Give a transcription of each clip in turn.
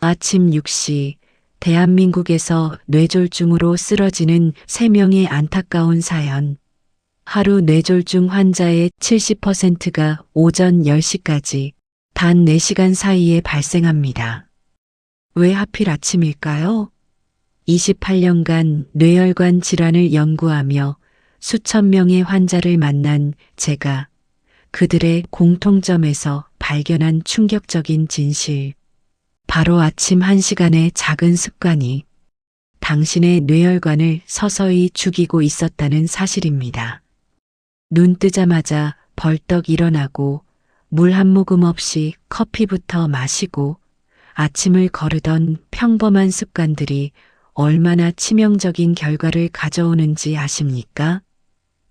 아침 6시 대한민국에서 뇌졸중으로 쓰러지는 3명의 안타까운 사연. 하루 뇌졸중 환자의 70%가 오전 10시까지 단 4시간 사이에 발생합니다. 왜 하필 아침일까요? 28년간 뇌혈관 질환을 연구하며 수천 명의 환자를 만난 제가 그들의 공통점에서 발견한 충격적인 진실. 바로 아침 1시간의 작은 습관이 당신의 뇌혈관을 서서히 죽이고 있었다는 사실입니다. 눈 뜨자마자 벌떡 일어나고 물 한 모금 없이 커피부터 마시고 아침을 거르던 평범한 습관들이 얼마나 치명적인 결과를 가져오는지 아십니까?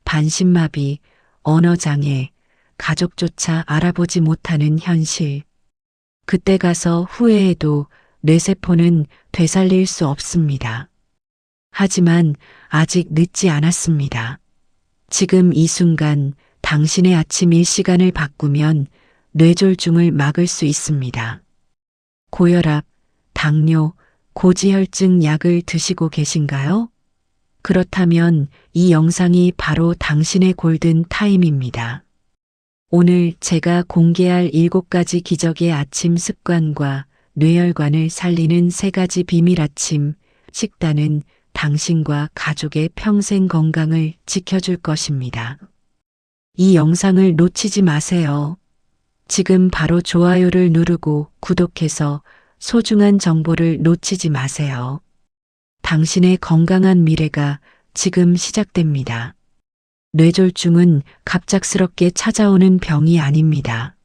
반신마비, 언어장애, 가족조차 알아보지 못하는 현실. 그때 가서 후회해도 뇌세포는 되살릴 수 없습니다. 하지만 아직 늦지 않았습니다. 지금 이 순간 당신의 아침 일시간을 바꾸면 뇌졸중을 막을 수 있습니다. 고혈압, 당뇨, 고지혈증 약을 드시고 계신가요? 그렇다면 이 영상이 바로 당신의 골든 타임입니다. 오늘 제가 공개할 7가지 기적의 아침 습관과 뇌혈관을 살리는 3가지 비밀 아침 식단은 당신과 가족의 평생 건강을 지켜줄 것입니다. 이 영상을 놓치지 마세요. 지금 바로 좋아요를 누르고 구독해서 소중한 정보를 놓치지 마세요. 당신의 건강한 미래가 지금 시작됩니다. 뇌졸중은 갑작스럽게 찾아오는 병이 아닙니다.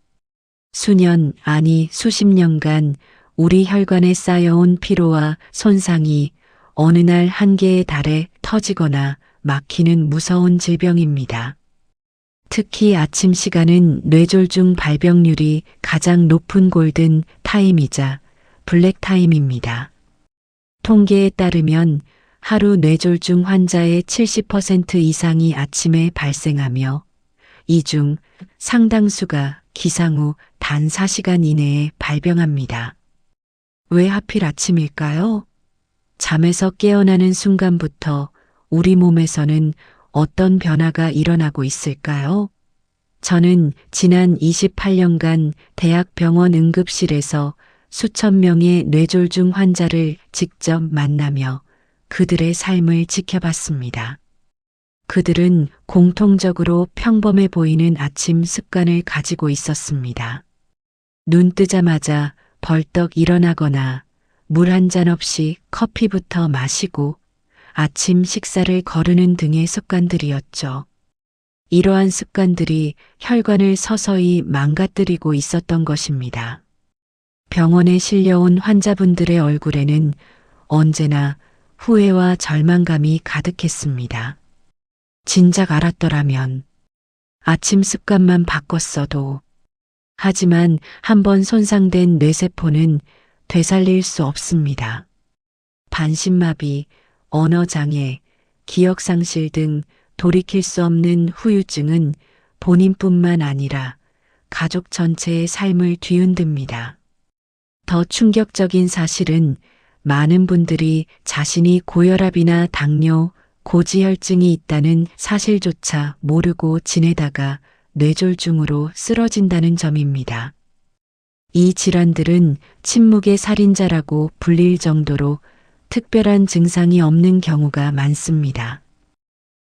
수년, 아니 수십 년간 우리 혈관에 쌓여온 피로와 손상이 어느 날 한계에 달해 터지거나 막히는 무서운 질병입니다. 특히 아침 시간은 뇌졸중 발병률이 가장 높은 골든 타임이자 블랙 타임입니다. 통계에 따르면 하루 뇌졸중 환자의 70% 이상이 아침에 발생하며 이 중 상당수가 기상 후 단 4시간 이내에 발병합니다. 왜 하필 아침일까요? 잠에서 깨어나는 순간부터 우리 몸에서는 어떤 변화가 일어나고 있을까요? 저는 지난 28년간 대학병원 응급실에서 수천 명의 뇌졸중 환자를 직접 만나며 그들의 삶을 지켜봤습니다. 그들은 공통적으로 평범해 보이는 아침 습관을 가지고 있었습니다. 눈 뜨자마자 벌떡 일어나거나 물 한 잔 없이 커피부터 마시고 아침 식사를 거르는 등의 습관들이었죠. 이러한 습관들이 혈관을 서서히 망가뜨리고 있었던 것입니다. 병원에 실려온 환자분들의 얼굴에는 언제나 후회와 절망감이 가득했습니다. 진작 알았더라면, 아침 습관만 바꿨어도. 하지만 한번 손상된 뇌세포는 되살릴 수 없습니다. 반신마비, 언어장애, 기억상실 등 돌이킬 수 없는 후유증은 본인뿐만 아니라 가족 전체의 삶을 뒤흔듭니다. 더 충격적인 사실은 많은 분들이 자신이 고혈압이나 당뇨, 고지혈증이 있다는 사실조차 모르고 지내다가 뇌졸중으로 쓰러진다는 점입니다. 이 질환들은 침묵의 살인자라고 불릴 정도로 특별한 증상이 없는 경우가 많습니다.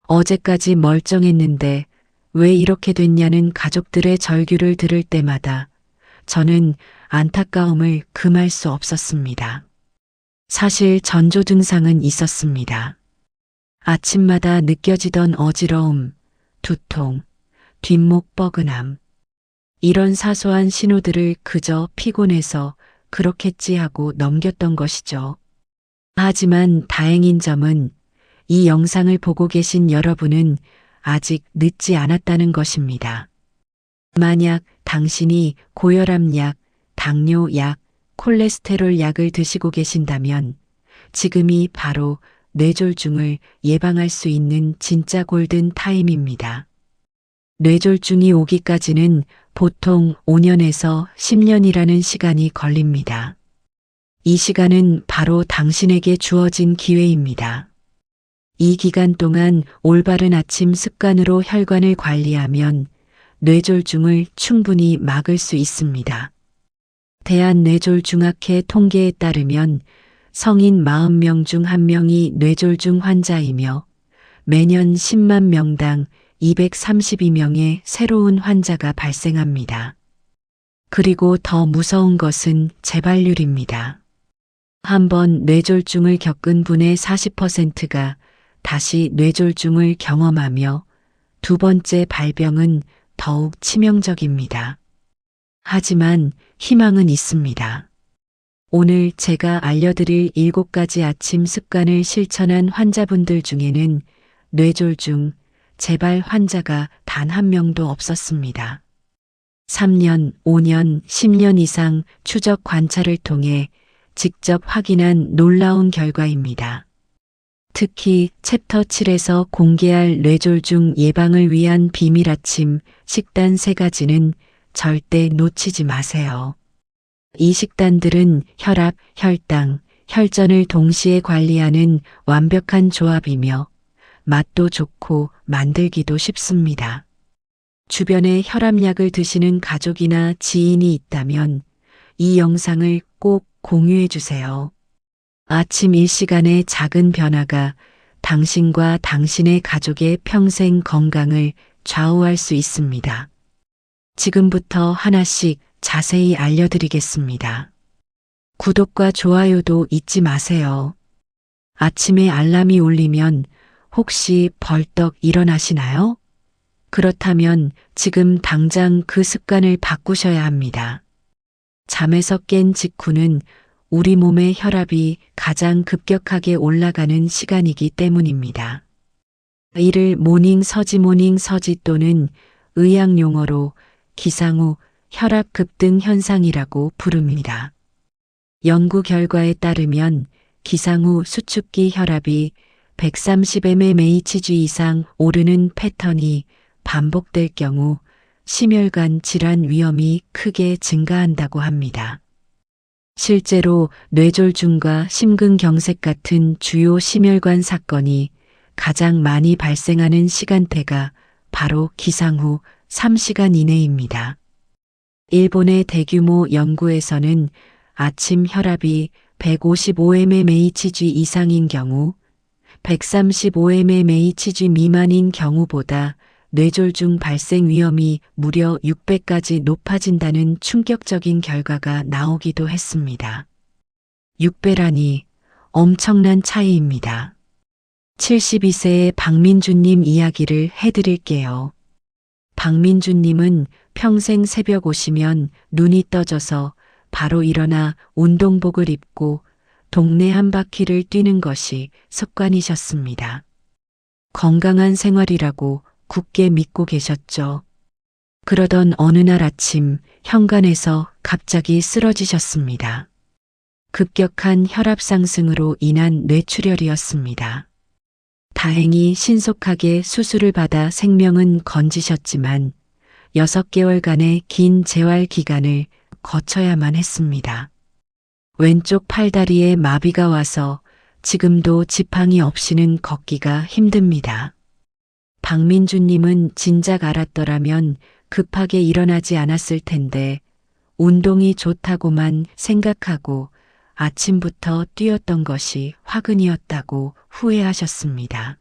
어제까지 멀쩡했는데 왜 이렇게 됐냐는 가족들의 절규를 들을 때마다 저는 안타까움을 금할 수 없었습니다. 사실 전조 증상은 있었습니다. 아침마다 느껴지던 어지러움, 두통, 뒷목 뻐근함. 이런 사소한 신호들을 그저 피곤해서 그렇겠지 하고 넘겼던 것이죠. 하지만 다행인 점은 이 영상을 보고 계신 여러분은 아직 늦지 않았다는 것입니다. 만약 당신이 고혈압 약, 당뇨 약, 콜레스테롤 약을 드시고 계신다면 지금이 바로 뇌졸중을 예방할 수 있는 진짜 골든 타임입니다. 뇌졸중이 오기까지는 보통 5년에서 10년이라는 시간이 걸립니다. 이 시간은 바로 당신에게 주어진 기회입니다. 이 기간 동안 올바른 아침 습관으로 혈관을 관리하면 뇌졸중을 충분히 막을 수 있습니다. 대한뇌졸중학회 통계에 따르면 성인 40명 중 1명이 뇌졸중 환자이며 매년 10만 명당 232명의 새로운 환자가 발생합니다. 그리고 더 무서운 것은 재발률입니다. 한번 뇌졸중을 겪은 분의 40%가 다시 뇌졸중을 경험하며 두 번째 발병은 더욱 치명적입니다. 하지만 희망은 있습니다. 오늘 제가 알려드릴 7가지 아침 습관을 실천한 환자분들 중에는 뇌졸중, 재발 환자가 단 한 명도 없었습니다. 3년, 5년, 10년 이상 추적 관찰을 통해 직접 확인한 놀라운 결과입니다. 특히 챕터 7에서 공개할 뇌졸중 예방을 위한 비밀 아침 식단 3가지는 절대 놓치지 마세요. 이 식단들은 혈압, 혈당, 혈전을 동시에 관리하는 완벽한 조합이며 맛도 좋고 만들기도 쉽습니다. 주변에 혈압약을 드시는 가족이나 지인이 있다면 이 영상을 꼭 공유해 주세요. 아침 1시간의 작은 변화가 당신과 당신의 가족의 평생 건강을 좌우할 수 있습니다. 지금부터 하나씩 자세히 알려드리겠습니다. 구독과 좋아요도 잊지 마세요. 아침에 알람이 울리면 혹시 벌떡 일어나시나요? 그렇다면 지금 당장 그 습관을 바꾸셔야 합니다. 잠에서 깬 직후는 우리 몸의 혈압이 가장 급격하게 올라가는 시간이기 때문입니다. 이를 모닝 서지 또는 의학 용어로 기상 후 혈압 급등 현상이라고 부릅니다. 연구 결과에 따르면 기상 후 수축기 혈압이 130mmHg 이상 오르는 패턴이 반복될 경우 심혈관 질환 위험이 크게 증가한다고 합니다. 실제로 뇌졸중과 심근경색 같은 주요 심혈관 사건이 가장 많이 발생하는 시간대가 바로 기상 후 3시간 이내입니다. 일본의 대규모 연구에서는 아침 혈압이 155mmHg 이상인 경우 135mmHg 미만인 경우보다 뇌졸중 발생 위험이 무려 6배까지 높아진다는 충격적인 결과가 나오기도 했습니다. 6배라니 엄청난 차이입니다. 72세의 박민주님 이야기를 해드릴게요. 박민주님은 평생 새벽 오시면 눈이 떠져서 바로 일어나 운동복을 입고 동네 한 바퀴를 뛰는 것이 습관이셨습니다. 건강한 생활이라고 굳게 믿고 계셨죠. 그러던 어느 날 아침 현관에서 갑자기 쓰러지셨습니다. 급격한 혈압 상승으로 인한 뇌출혈이었습니다. 다행히 신속하게 수술을 받아 생명은 건지셨지만 6개월간의 긴 재활 기간을 거쳐야만 했습니다. 왼쪽 팔다리에 마비가 와서 지금도 지팡이 없이는 걷기가 힘듭니다. 박민주님은 진작 알았더라면 급하게 일어나지 않았을 텐데 운동이 좋다고만 생각하고 아침부터 뛰었던 것이 화근이었다고 후회하셨습니다.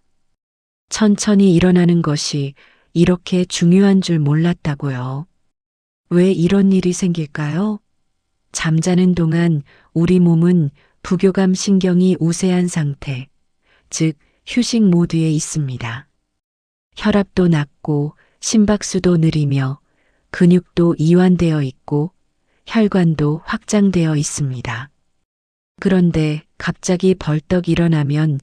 천천히 일어나는 것이 이렇게 중요한 줄 몰랐다고요. 왜 이런 일이 생길까요? 잠자는 동안 우리 몸은 부교감 신경이 우세한 상태, 즉 휴식 모드에 있습니다. 혈압도 낮고 심박수도 느리며 근육도 이완되어 있고 혈관도 확장되어 있습니다. 그런데 갑자기 벌떡 일어나면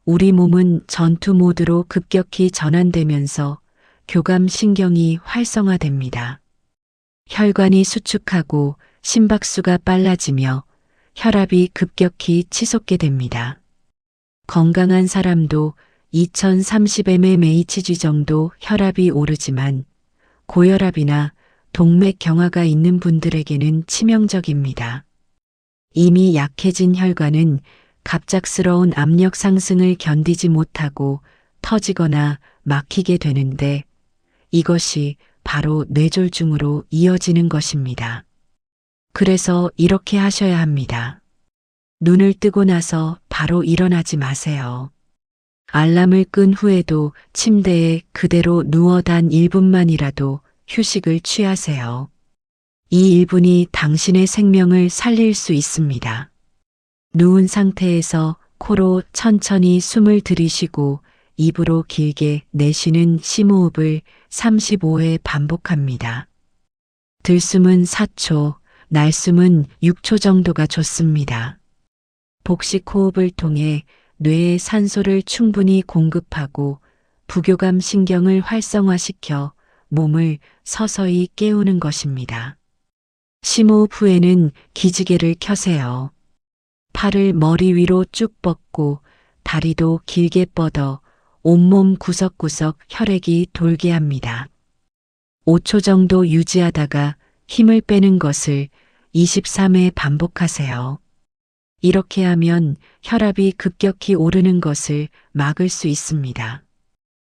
우리 몸은 전투 모드로 급격히 전환되면서 교감 신경이 활성화됩니다. 혈관이 수축하고 심박수가 빨라지며 혈압이 급격히 치솟게 됩니다. 건강한 사람도 2030mmHg 정도 혈압이 오르지만 고혈압이나 동맥 경화가 있는 분들에게는 치명적입니다. 이미 약해진 혈관은 갑작스러운 압력 상승을 견디지 못하고 터지거나 막히게 되는데 이것이 바로 뇌졸중으로 이어지는 것입니다. 그래서 이렇게 하셔야 합니다. 눈을 뜨고 나서 바로 일어나지 마세요. 알람을 끈 후에도 침대에 그대로 누워 단 1분만이라도 휴식을 취하세요. 이 1분이 당신의 생명을 살릴 수 있습니다. 누운 상태에서 코로 천천히 숨을 들이쉬고 입으로 길게 내쉬는 심호흡을 35회 반복합니다. 들숨은 4초, 날숨은 6초 정도가 좋습니다. 복식 호흡을 통해 뇌에 산소를 충분히 공급하고 부교감 신경을 활성화시켜 몸을 서서히 깨우는 것입니다. 심호흡 후에는 기지개를 켜세요. 팔을 머리 위로 쭉 뻗고 다리도 길게 뻗어 온몸 구석구석 혈액이 돌게 합니다. 5초 정도 유지하다가 힘을 빼는 것을 23회 반복하세요. 이렇게 하면 혈압이 급격히 오르는 것을 막을 수 있습니다.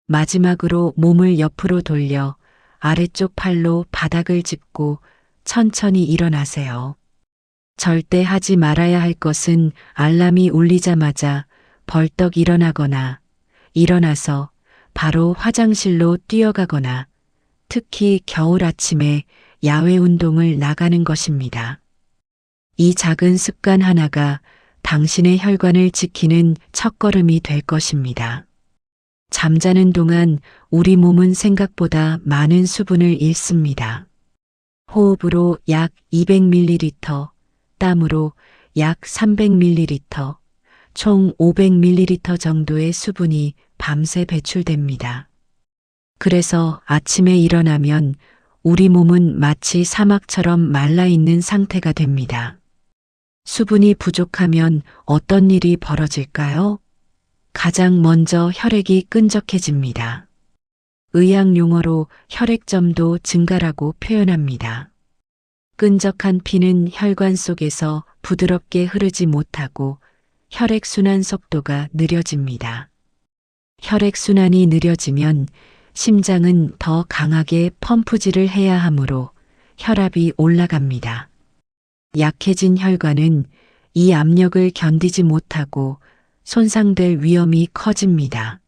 마지막으로 몸을 옆으로 돌려 아래쪽 팔로 바닥을 짚고 천천히 일어나세요. 절대 하지 말아야 할 것은 알람이 울리자마자 벌떡 일어나거나 일어나서 바로 화장실로 뛰어가거나 특히 겨울 아침에 야외 운동을 나가는 것입니다. 이 작은 습관 하나가 당신의 혈관을 지키는 첫걸음이 될 것입니다. 잠자는 동안 우리 몸은 생각보다 많은 수분을 잃습니다. 호흡으로 약 200ml, 땀으로 약 300ml, 총 500ml 정도의 수분이 밤새 배출됩니다. 그래서 아침에 일어나면 우리 몸은 마치 사막처럼 말라있는 상태가 됩니다. 수분이 부족하면 어떤 일이 벌어질까요? 가장 먼저 혈액이 끈적해집니다. 의학 용어로 혈액점도 증가라고 표현합니다. 끈적한 피는 혈관 속에서 부드럽게 흐르지 못하고 혈액순환 속도가 느려집니다. 혈액순환이 느려지면 심장은 더 강하게 펌프질을 해야 하므로 혈압이 올라갑니다. 약해진 혈관은 이 압력을 견디지 못하고 손상될 위험이 커집니다.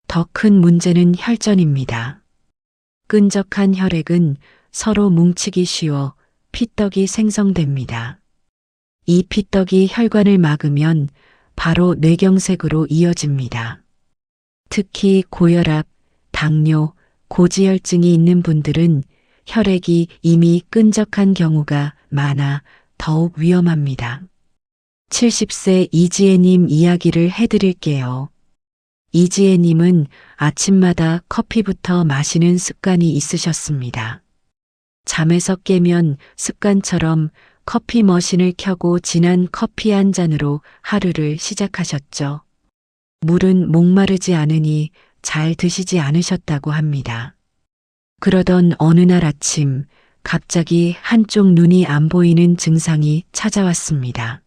더 큰 문제는 혈전입니다. 끈적한 혈액은 서로 뭉치기 쉬워 피떡이 생성됩니다. 이 피떡이 혈관을 막으면 바로 뇌경색으로 이어집니다. 특히 고혈압, 당뇨, 고지혈증이 있는 분들은 혈액이 이미 끈적한 경우가 많아 더욱 위험합니다. 70세 이지혜님 이야기를 해드릴게요. 이지혜님은 아침마다 커피부터 마시는 습관이 있으셨습니다. 잠에서 깨면 습관처럼 커피 머신을 켜고 진한 커피 한 잔으로 하루를 시작하셨죠. 물은 목마르지 않으니 잘 드시지 않으셨다고 합니다. 그러던 어느 날 아침 갑자기 한쪽 눈이 안 보이는 증상이 찾아왔습니다.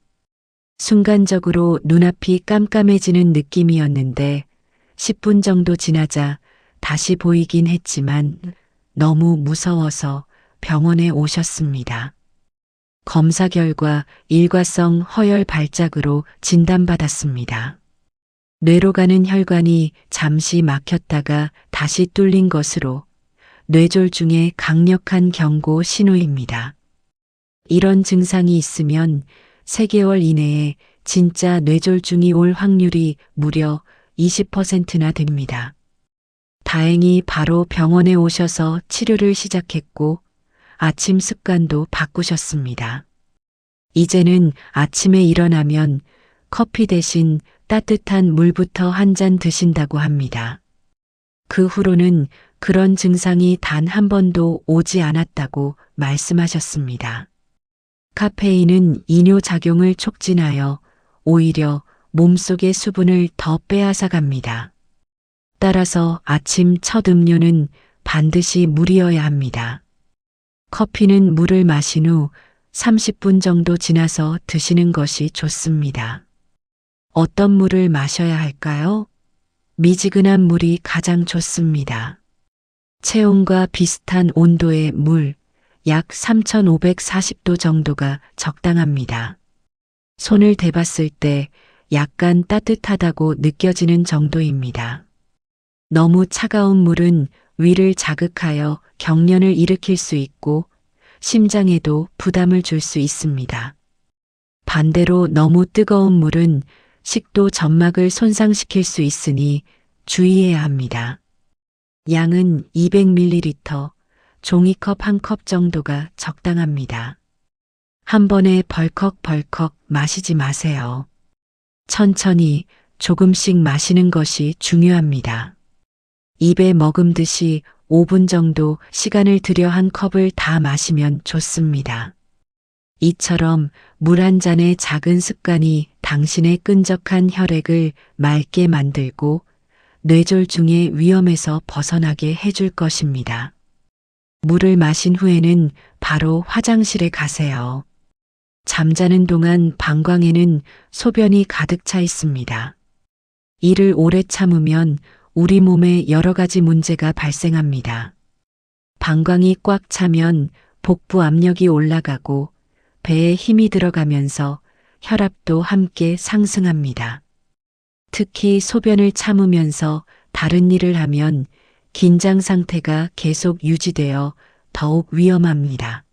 순간적으로 눈앞이 깜깜해지는 느낌이었는데 10분 정도 지나자 다시 보이긴 했지만 너무 무서워서 병원에 오셨습니다. 검사 결과 일과성 허혈 발작으로 진단받았습니다. 뇌로 가는 혈관이 잠시 막혔다가 다시 뚫린 것으로 뇌졸중의 강력한 경고 신호입니다. 이런 증상이 있으면 3개월 이내에 진짜 뇌졸중이 올 확률이 무려 20%나 됩니다. 다행히 바로 병원에 오셔서 치료를 시작했고 아침 습관도 바꾸셨습니다. 이제는 아침에 일어나면 커피 대신 따뜻한 물부터 한 잔 드신다고 합니다. 그 후로는 그런 증상이 단 한 번도 오지 않았다고 말씀하셨습니다. 카페인은 이뇨 작용을 촉진하여 오히려 몸속의 수분을 더 빼앗아갑니다. 따라서 아침 첫 음료는 반드시 물이어야 합니다. 커피는 물을 마신 후 30분 정도 지나서 드시는 것이 좋습니다. 어떤 물을 마셔야 할까요? 미지근한 물이 가장 좋습니다. 체온과 비슷한 온도의 물, 약 3540도 정도가 적당합니다. 손을 대봤을 때 약간 따뜻하다고 느껴지는 정도입니다. 너무 차가운 물은 위를 자극하여 경련을 일으킬 수 있고 심장에도 부담을 줄 수 있습니다. 반대로 너무 뜨거운 물은 식도 점막을 손상시킬 수 있으니 주의해야 합니다. 양은 200ml, 종이컵 1컵 정도가 적당합니다. 한 번에 벌컥벌컥 마시지 마세요. 천천히 조금씩 마시는 것이 중요합니다. 입에 머금듯이 5분 정도 시간을 들여 한 컵을 다 마시면 좋습니다. 이처럼 물 한 잔의 작은 습관이 당신의 끈적한 혈액을 맑게 만들고 뇌졸중의 위험에서 벗어나게 해줄 것입니다. 물을 마신 후에는 바로 화장실에 가세요. 잠자는 동안 방광에는 소변이 가득 차 있습니다. 이를 오래 참으면 우리 몸에 여러 가지 문제가 발생합니다. 방광이 꽉 차면 복부 압력이 올라가고 배에 힘이 들어가면서 혈압도 함께 상승합니다. 특히 소변을 참으면서 다른 일을 하면 긴장 상태가 계속 유지되어 더욱 위험합니다.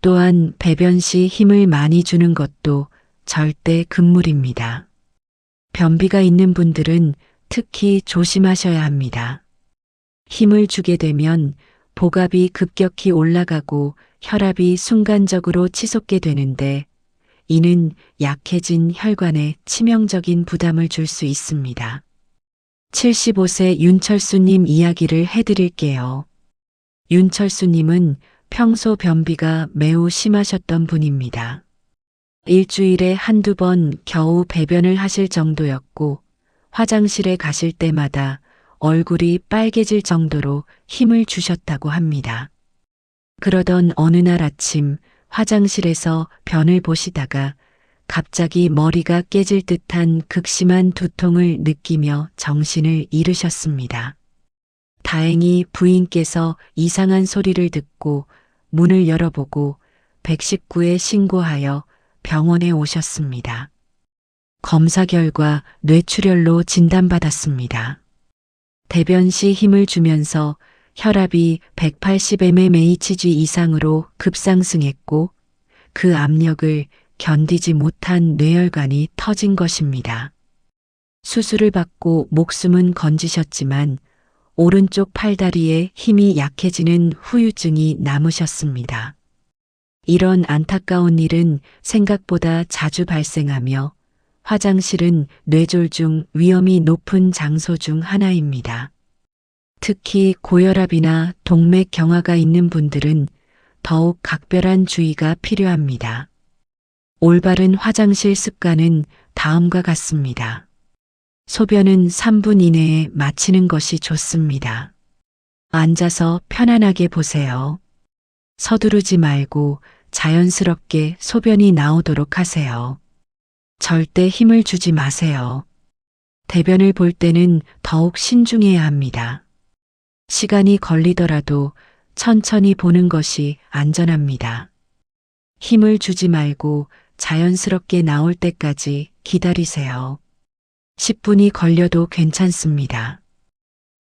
또한 배변 시 힘을 많이 주는 것도 절대 금물입니다. 변비가 있는 분들은 특히 조심하셔야 합니다. 힘을 주게 되면 복압이 급격히 올라가고 혈압이 순간적으로 치솟게 되는데 이는 약해진 혈관에 치명적인 부담을 줄 수 있습니다. 75세 윤철수님 이야기를 해드릴게요. 윤철수님은 평소 변비가 매우 심하셨던 분입니다. 일주일에 한두 번 겨우 배변을 하실 정도였고 화장실에 가실 때마다 얼굴이 빨개질 정도로 힘을 주셨다고 합니다. 그러던 어느 날 아침 화장실에서 변을 보시다가 갑자기 머리가 깨질 듯한 극심한 두통을 느끼며 정신을 잃으셨습니다. 다행히 부인께서 이상한 소리를 듣고 문을 열어보고 119에 신고하여 병원에 오셨습니다. 검사 결과 뇌출혈로 진단받았습니다. 대변 시 힘을 주면서 혈압이 180mmHg 이상으로 급상승했고 그 압력을 견디지 못한 뇌혈관이 터진 것입니다. 수술을 받고 목숨은 건지셨지만 오른쪽 팔다리에 힘이 약해지는 후유증이 남으셨습니다. 이런 안타까운 일은 생각보다 자주 발생하며 화장실은 뇌졸중 위험이 높은 장소 중 하나입니다. 특히 고혈압이나 동맥 경화가 있는 분들은 더욱 각별한 주의가 필요합니다. 올바른 화장실 습관은 다음과 같습니다. 소변은 3분 이내에 마치는 것이 좋습니다. 앉아서 편안하게 보세요. 서두르지 말고 자연스럽게 소변이 나오도록 하세요. 절대 힘을 주지 마세요. 대변을 볼 때는 더욱 신중해야 합니다. 시간이 걸리더라도 천천히 보는 것이 안전합니다. 힘을 주지 말고 자연스럽게 나올 때까지 기다리세요. 10분이 걸려도 괜찮습니다.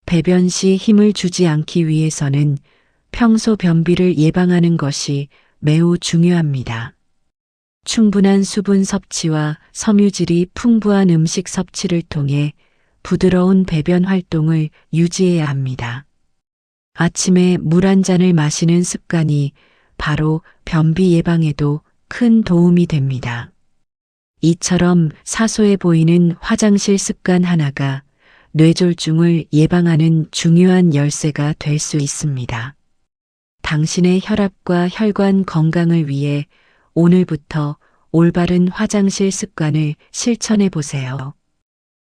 배변 시 힘을 주지 않기 위해서는 평소 변비를 예방하는 것이 매우 중요합니다. 충분한 수분 섭취와 섬유질이 풍부한 음식 섭취를 통해 부드러운 배변 활동을 유지해야 합니다. 아침에 물 한 잔을 마시는 습관이 바로 변비 예방에도 큰 도움이 됩니다. 이처럼 사소해 보이는 화장실 습관 하나가 뇌졸중을 예방하는 중요한 열쇠가 될 수 있습니다. 당신의 혈압과 혈관 건강을 위해 오늘부터 올바른 화장실 습관을 실천해 보세요.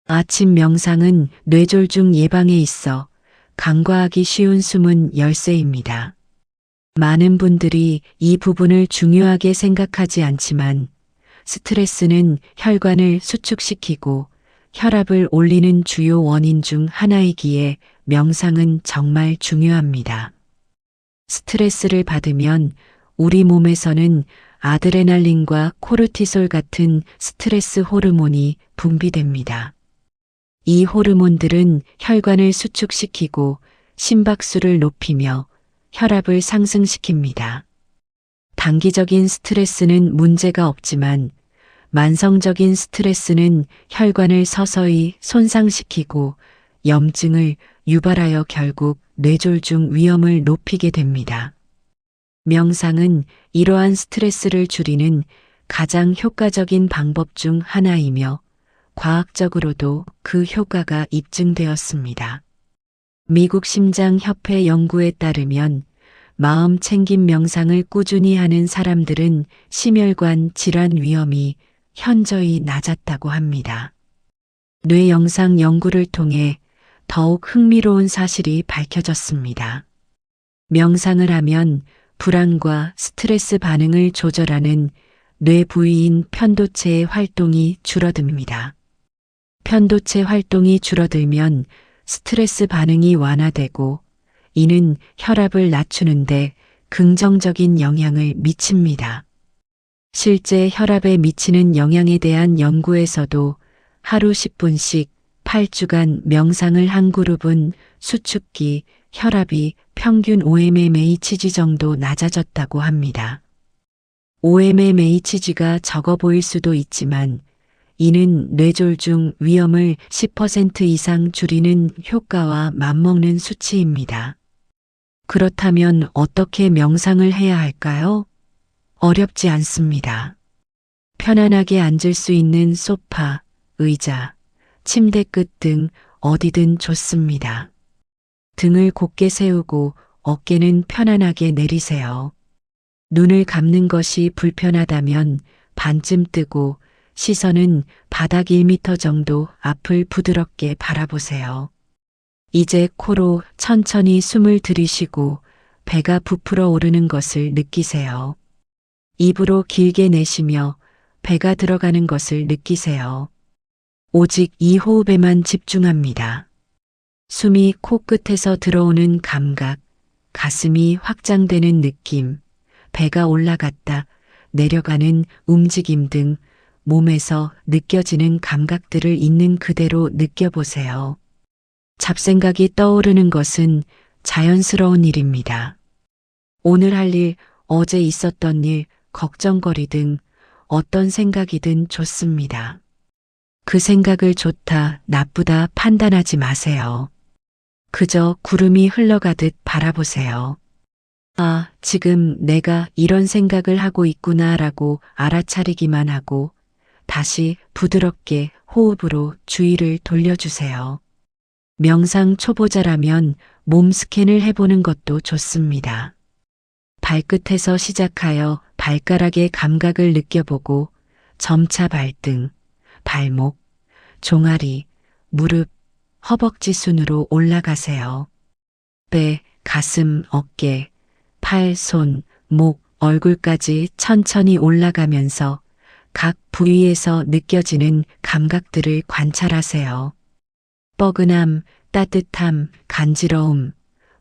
아침 명상은 뇌졸중 예방에 있어 간과하기 쉬운 숨은 열쇠입니다. 많은 분들이 이 부분을 중요하게 생각하지 않지만 스트레스는 혈관을 수축시키고 혈압을 올리는 주요 원인 중 하나이기에 명상은 정말 중요합니다. 스트레스를 받으면 우리 몸에서는 아드레날린과 코르티솔 같은 스트레스 호르몬이 분비됩니다. 이 호르몬들은 혈관을 수축시키고 심박수를 높이며 혈압을 상승시킵니다. 단기적인 스트레스는 문제가 없지만 만성적인 스트레스는 혈관을 서서히 손상시키고 염증을 유발하여 결국 뇌졸중 위험을 높이게 됩니다. 명상은 이러한 스트레스를 줄이는 가장 효과적인 방법 중 하나이며 과학적으로도 그 효과가 입증되었습니다. 미국 심장협회 연구에 따르면 마음 챙김 명상을 꾸준히 하는 사람들은 심혈관 질환 위험이 현저히 낮았다고 합니다. 뇌 영상 연구를 통해 더욱 흥미로운 사실이 밝혀졌습니다. 명상을 하면 불안과 스트레스 반응을 조절하는 뇌 부위인 편도체의 활동이 줄어듭니다. 편도체 활동이 줄어들면 스트레스 반응이 완화되고 이는 혈압을 낮추는데 긍정적인 영향을 미칩니다. 실제 혈압에 미치는 영향에 대한 연구에서도 하루 10분씩 8주간 명상을 한 그룹은 수축기 혈압이 평균 5mmHg 정도 낮아졌다고 합니다. 5mmHg가 적어 보일 수도 있지만 이는 뇌졸중 위험을 10% 이상 줄이는 효과와 맞먹는 수치입니다. 그렇다면 어떻게 명상을 해야 할까요? 어렵지 않습니다. 편안하게 앉을 수 있는 소파, 의자, 침대 끝 등 어디든 좋습니다. 등을 곧게 세우고 어깨는 편안하게 내리세요. 눈을 감는 것이 불편하다면 반쯤 뜨고 시선은 바닥 1m 정도 앞을 부드럽게 바라보세요. 이제 코로 천천히 숨을 들이쉬고 배가 부풀어 오르는 것을 느끼세요. 입으로 길게 내쉬며 배가 들어가는 것을 느끼세요. 오직 이 호흡에만 집중합니다. 숨이 코끝에서 들어오는 감각, 가슴이 확장되는 느낌, 배가 올라갔다 내려가는 움직임 등 몸에서 느껴지는 감각들을 있는 그대로 느껴보세요. 잡생각이 떠오르는 것은 자연스러운 일입니다. 오늘 할 일, 어제 있었던 일, 걱정거리 등 어떤 생각이든 좋습니다. 그 생각을 좋다, 나쁘다 판단하지 마세요. 그저 구름이 흘러가듯 바라보세요. 아, 지금 내가 이런 생각을 하고 있구나라고 알아차리기만 하고 다시 부드럽게 호흡으로 주의를 돌려주세요. 명상 초보자라면 몸 스캔을 해보는 것도 좋습니다. 발끝에서 시작하여 발가락의 감각을 느껴보고 점차 발등, 발목, 종아리, 무릎, 허벅지 순으로 올라가세요. 배, 가슴, 어깨, 팔, 손, 목, 얼굴까지 천천히 올라가면서 각 부위에서 느껴지는 감각들을 관찰하세요. 뻐근함, 따뜻함, 간지러움,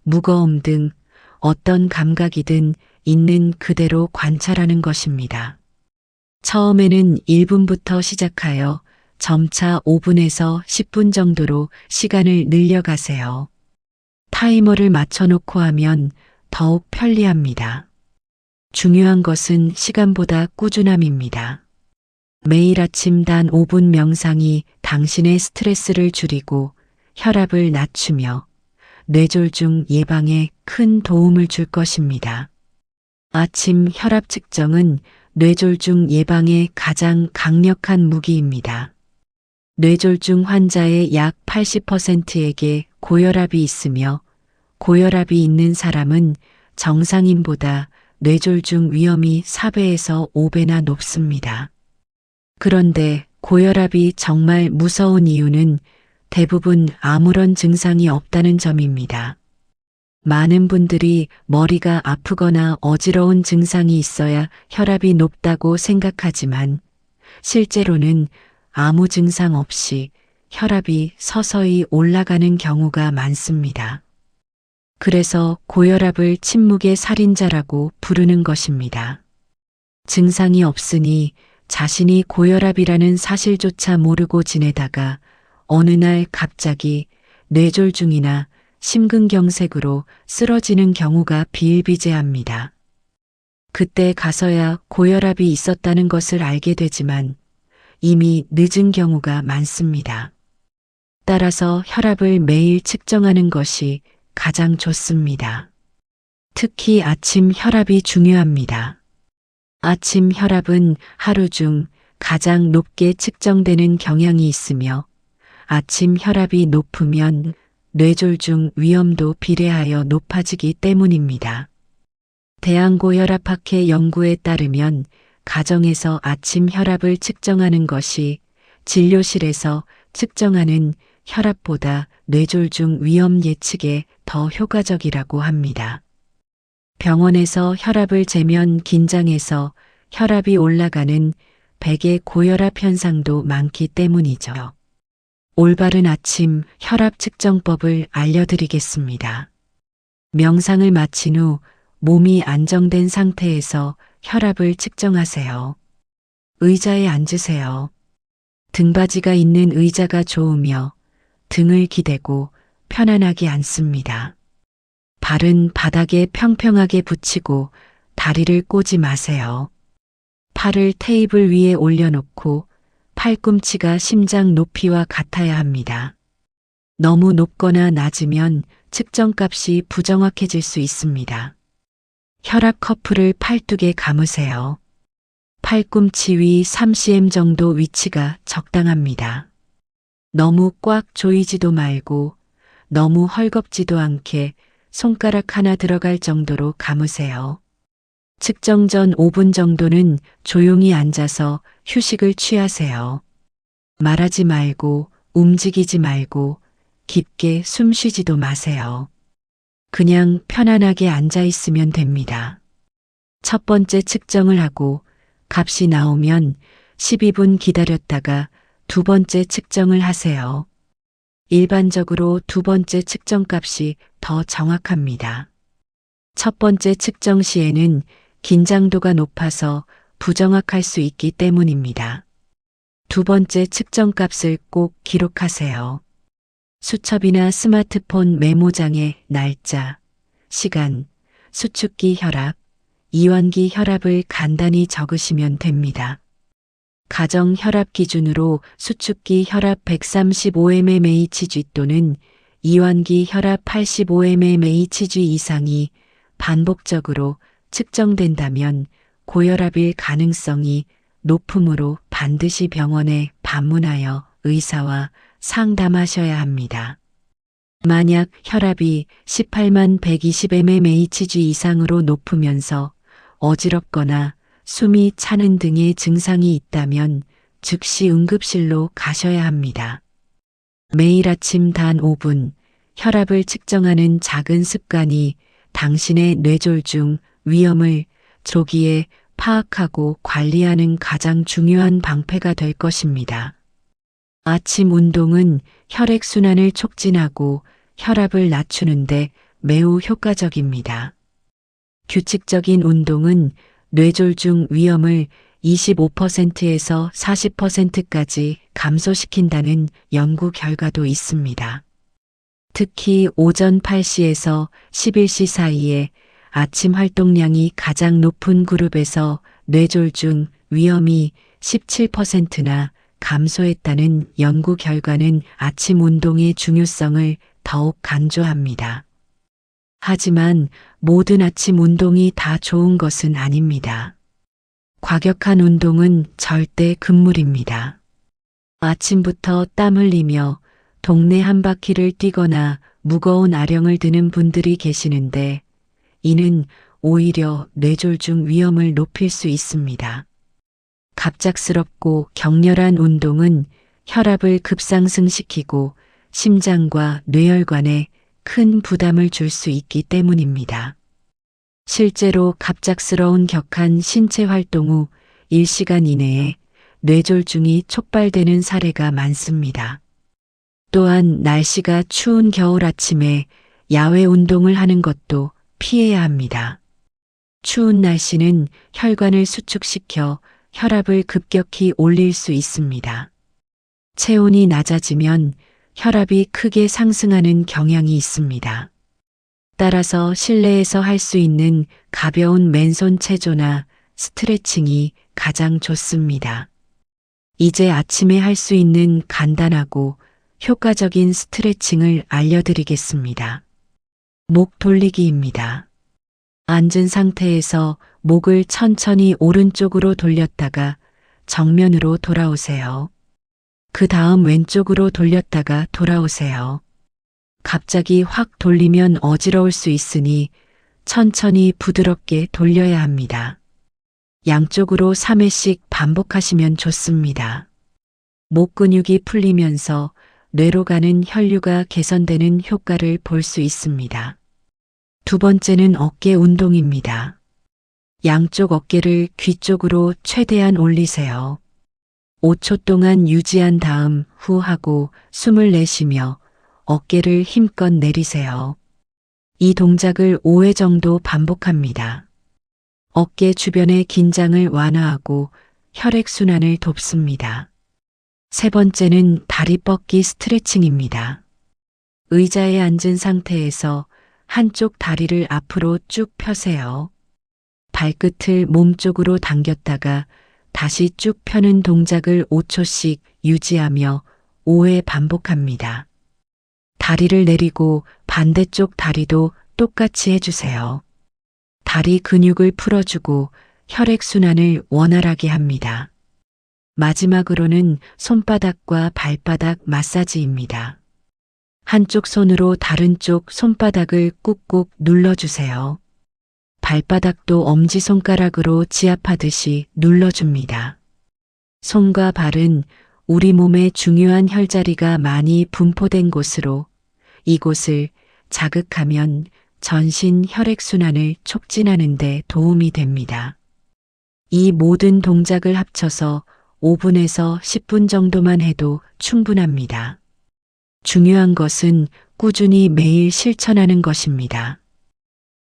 무거움 등 어떤 감각이든 있는 그대로 관찰하는 것입니다. 처음에는 1분부터 시작하여 점차 5분에서 10분 정도로 시간을 늘려가세요. 타이머를 맞춰놓고 하면 더욱 편리합니다. 중요한 것은 시간보다 꾸준함입니다. 매일 아침 단 5분 명상이 당신의 스트레스를 줄이고 혈압을 낮추며 뇌졸중 예방에 큰 도움을 줄 것입니다. 아침 혈압 측정은 뇌졸중 예방에 가장 강력한 무기입니다. 뇌졸중 환자의 약 80%에게 고혈압이 있으며 고혈압이 있는 사람은 정상인보다 뇌졸중 위험이 4배에서 5배나 높습니다. 그런데 고혈압이 정말 무서운 이유는 대부분 아무런 증상이 없다는 점입니다. 많은 분들이 머리가 아프거나 어지러운 증상이 있어야 혈압이 높다고 생각하지만 실제로는 아무 증상 없이 혈압이 서서히 올라가는 경우가 많습니다. 그래서 고혈압을 침묵의 살인자라고 부르는 것입니다. 증상이 없으니 자신이 고혈압이라는 사실조차 모르고 지내다가 어느 날 갑자기 뇌졸중이나 심근경색으로 쓰러지는 경우가 비일비재합니다. 그때 가서야 고혈압이 있었다는 것을 알게 되지만 이미 늦은 경우가 많습니다. 따라서 혈압을 매일 측정하는 것이 가장 좋습니다. 특히 아침 혈압이 중요합니다. 아침 혈압은 하루 중 가장 높게 측정되는 경향이 있으며 아침 혈압이 높으면 뇌졸중 위험도 비례하여 높아지기 때문입니다. 대한고혈압학회 연구에 따르면 가정에서 아침 혈압을 측정하는 것이 진료실에서 측정하는 혈압보다 뇌졸중 위험 예측에 더 효과적이라고 합니다. 병원에서 혈압을 재면 긴장해서 혈압이 올라가는 백의 고혈압 현상도 많기 때문이죠. 올바른 아침 혈압 측정법을 알려드리겠습니다. 명상을 마친 후 몸이 안정된 상태에서 혈압을 측정하세요. 의자에 앉으세요. 등받이가 있는 의자가 좋으며 등을 기대고 편안하게 앉습니다. 발은 바닥에 평평하게 붙이고 다리를 꼬지 마세요. 팔을 테이블 위에 올려놓고 팔꿈치가 심장 높이와 같아야 합니다. 너무 높거나 낮으면 측정값이 부정확해질 수 있습니다. 혈압 커프를 팔뚝에 감으세요. 팔꿈치 위 3cm 정도 위치가 적당합니다. 너무 꽉 조이지도 말고 너무 헐겁지도 않게 손가락 하나 들어갈 정도로 감으세요. 측정 전 5분 정도는 조용히 앉아서 휴식을 취하세요. 말하지 말고 움직이지 말고 깊게 숨 쉬지도 마세요. 그냥 편안하게 앉아 있으면 됩니다. 첫 번째 측정을 하고 값이 나오면 12분 기다렸다가 두 번째 측정을 하세요. 일반적으로 두 번째 측정 값이 더 정확합니다. 첫 번째 측정 시에는 긴장도가 높아서 부정확할 수 있기 때문입니다. 두 번째 측정 값을 꼭 기록하세요. 수첩이나 스마트폰 메모장에 날짜, 시간, 수축기 혈압, 이완기 혈압을 간단히 적으시면 됩니다. 가정 혈압 기준으로 수축기 혈압 135mmHg 또는 이완기 혈압 85mmHg 이상이 반복적으로 측정된다면 고혈압일 가능성이 높으므로 반드시 병원에 방문하여 의사와 상담하셔야 합니다. 만약 혈압이 18만 120mmHg 이상으로 높으면서 어지럽거나 숨이 차는 등의 증상이 있다면 즉시 응급실로 가셔야 합니다. 매일 아침 단 5분 혈압을 측정하는 작은 습관이 당신의 뇌졸중 위험을 조기에 파악하고 관리하는 가장 중요한 방패가 될 것입니다. 아침 운동은 혈액순환을 촉진하고 혈압을 낮추는데 매우 효과적입니다. 규칙적인 운동은 뇌졸중 위험을 25%에서 40%까지 감소시킨다는 연구 결과도 있습니다. 특히 오전 8시에서 11시 사이에 아침 활동량이 가장 높은 그룹에서 뇌졸중 위험이 17%나 감소했다는 연구 결과는 아침 운동의 중요성을 더욱 강조합니다. 하지만 모든 아침 운동이 다 좋은 것은 아닙니다. 과격한 운동은 절대 금물입니다. 아침부터 땀 흘리며 동네 한 바퀴를 뛰거나 무거운 아령을 드는 분들이 계시는데 이는 오히려 뇌졸중 위험을 높일 수 있습니다. 갑작스럽고 격렬한 운동은 혈압을 급상승시키고 심장과 뇌혈관에 큰 부담을 줄 수 있기 때문입니다. 실제로 갑작스러운 격한 신체 활동 후 1시간 이내에 뇌졸중이 촉발되는 사례가 많습니다. 또한 날씨가 추운 겨울 아침에 야외 운동을 하는 것도 피해야 합니다. 추운 날씨는 혈관을 수축시켜 혈압을 급격히 올릴 수 있습니다. 체온이 낮아지면 혈압이 크게 상승하는 경향이 있습니다. 따라서 실내에서 할 수 있는 가벼운 맨손 체조나 스트레칭이 가장 좋습니다. 이제 아침에 할 수 있는 간단하고 효과적인 스트레칭을 알려드리겠습니다. 목 돌리기입니다. 앉은 상태에서 목을 천천히 오른쪽으로 돌렸다가 정면으로 돌아오세요. 그 다음 왼쪽으로 돌렸다가 돌아오세요. 갑자기 확 돌리면 어지러울 수 있으니 천천히 부드럽게 돌려야 합니다. 양쪽으로 3회씩 반복하시면 좋습니다. 목 근육이 풀리면서 뇌로 가는 혈류가 개선되는 효과를 볼 수 있습니다. 두 번째는 어깨 운동입니다. 양쪽 어깨를 귀 쪽으로 최대한 올리세요. 5초 동안 유지한 다음 후 하고 숨을 내쉬며 어깨를 힘껏 내리세요. 이 동작을 5회 정도 반복합니다. 어깨 주변의 긴장을 완화하고 혈액순환을 돕습니다. 세 번째는 다리 뻗기 스트레칭입니다. 의자에 앉은 상태에서 한쪽 다리를 앞으로 쭉 펴세요. 발끝을 몸쪽으로 당겼다가 다시 쭉 펴는 동작을 5초씩 유지하며 5회 반복합니다. 다리를 내리고 반대쪽 다리도 똑같이 해주세요. 다리 근육을 풀어주고 혈액순환을 원활하게 합니다. 마지막으로는 손바닥과 발바닥 마사지입니다. 한쪽 손으로 다른 쪽 손바닥을 꾹꾹 눌러주세요. 발바닥도 엄지손가락으로 지압하듯이 눌러줍니다. 손과 발은 우리 몸의 중요한 혈자리가 많이 분포된 곳으로 이곳을 자극하면 전신 혈액순환을 촉진하는 데 도움이 됩니다. 이 모든 동작을 합쳐서 5분에서 10분 정도만 해도 충분합니다. 중요한 것은 꾸준히 매일 실천하는 것입니다.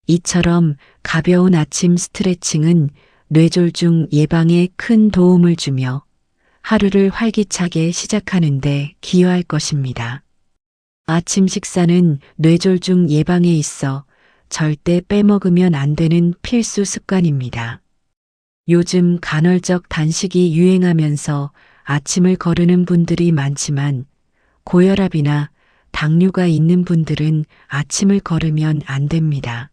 이처럼 가벼운 아침 스트레칭은 뇌졸중 예방에 큰 도움을 주며 하루를 활기차게 시작하는 데 기여할 것입니다. 아침 식사는 뇌졸중 예방에 있어 절대 빼먹으면 안 되는 필수 습관입니다. 요즘 간헐적 단식이 유행하면서 아침을 거르는 분들이 많지만 고혈압이나 당뇨가 있는 분들은 아침을 거르면 안 됩니다.